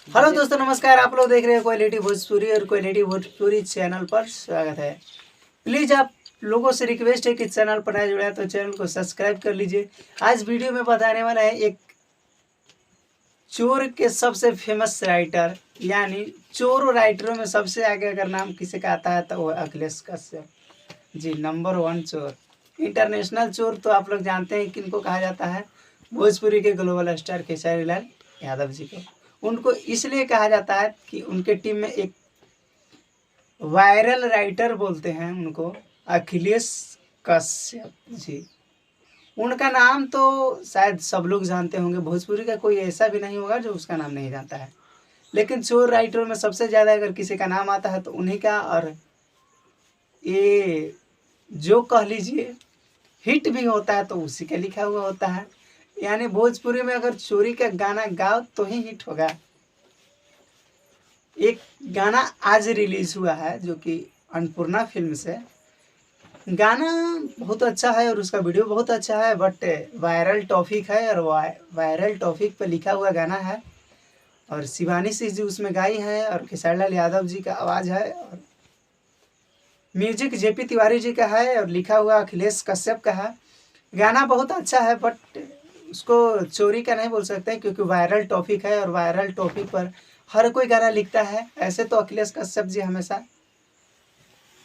Hello दोस्तों, नमस्कार। आप लोग देख रहे हैं क्वालिटी भोजपुरी और क्वालिटी भोजपुरी चैनल पर स्वागत है। प्लीज़ आप लोगों से रिक्वेस्ट है कि चैनल पर नया जुड़ा है तो चैनल को सब्सक्राइब कर लीजिए। आज वीडियो में बताने वाला है एक चोर के सबसे फेमस राइटर, यानी चोर राइटरों में सबसे आगे अगर नाम किसी का आता है तो वो अखिलेश कश्यप जी, नंबर 1 चोर। इंटरनेशनल चोर तो आप लोग जानते हैं किनको कहा जाता है। भोजपुरी के ग्लोबल स्टार खेसारी लाल यादव जी को। उनको इसलिए कहा जाता है कि उनके टीम में एक वायरल राइटर बोलते हैं उनको, अखिलेश कश्यप जी। उनका नाम तो शायद सब लोग जानते होंगे, भोजपुरी का कोई ऐसा भी नहीं होगा जो उसका नाम नहीं जानता है। लेकिन चोर राइटर में सबसे ज़्यादा अगर किसी का नाम आता है तो उन्हीं का, और ये जो कह लीजिए हिट भी होता है तो उसी का लिखा हुआ होता है। यानी भोजपुरी में अगर चोरी का गाना गाओ तो ही हिट होगा। एक गाना आज रिलीज हुआ है जो कि अन्नपूर्णा फिल्म से। गाना बहुत अच्छा है और उसका वीडियो बहुत अच्छा है, बट वायरल टॉपिक है और वायरल टॉपिक पे लिखा हुआ गाना है। और शिवानी सिंह जी उसमें गाई है और खेसारी लाल यादव जी का आवाज़ है और म्यूजिक जेपी तिवारी जी का है और लिखा हुआ अखिलेश कश्यप का है। गाना बहुत अच्छा है, बट उसको चोरी का नहीं बोल सकते क्योंकि वायरल टॉपिक है और वायरल टॉपिक पर हर कोई गाना लिखता है। ऐसे तो अखिलेश कश्यप जी हमेशा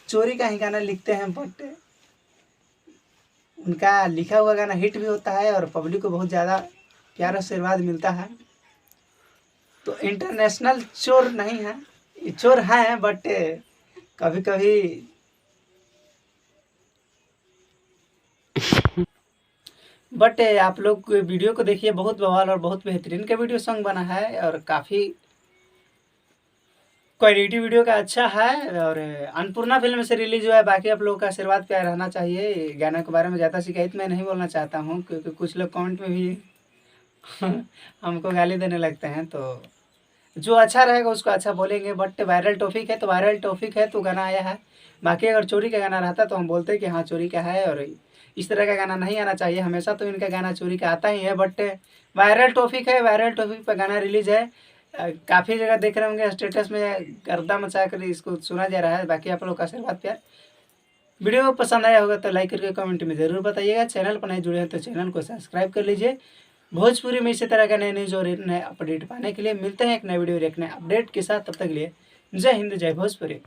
चोरी का ही गाना लिखते हैं, बट उनका लिखा हुआ गाना हिट भी होता है और पब्लिक को बहुत ज़्यादा प्यार आशीर्वाद मिलता है। तो इंटरनेशनल चोर नहीं है, ये चोर हैं, बट कभी कभी आप लोग वीडियो को देखिए, बहुत बवाल और बहुत बेहतरीन का वीडियो सॉन्ग बना है और काफ़ी क्वालिटी वीडियो का अच्छा है और अन्नपूर्णा फिल्म से रिलीज हुआ है। बाकी आप लोगों का आशीर्वाद प्यार रहना चाहिए। गाना के बारे में ज़्यादा शिकायत मैं नहीं बोलना चाहता हूँ क्योंकि कुछ लोग कमेंट में भी हमको गाली देने लगते हैं। तो जो अच्छा रहेगा उसको अच्छा बोलेंगे, बट वायरल टॉपिक है तो वायरल टॉपिक है तो गाना आया है। बाकी अगर चोरी का गाना रहता तो हम बोलते कि हाँ चोरी का है और इस तरह का गाना नहीं आना चाहिए। हमेशा तो इनका गाना चोरी का आता ही है, बट वायरल टॉपिक है, वायरल टॉपिक पर गाना रिलीज है। काफ़ी जगह देख रहे होंगे स्टेटस में गर्दा मचा कर इसको सुना जा रहा है। बाकी आप लोग का आशीर्वाद प्यार। वीडियो पसंद आया होगा तो लाइक करके कमेंट में ज़रूर बताइएगा। चैनल पर नए जुड़े हैं तो चैनल को सब्सक्राइब कर लीजिए। भोजपुरी में इसी तरह का नए न्यूज़ और नए अपडेट पाने के लिए मिलते हैं एक नए वीडियो एक नए अपडेट के साथ। तब तक के लिए जय हिंद, जय भोजपुरी।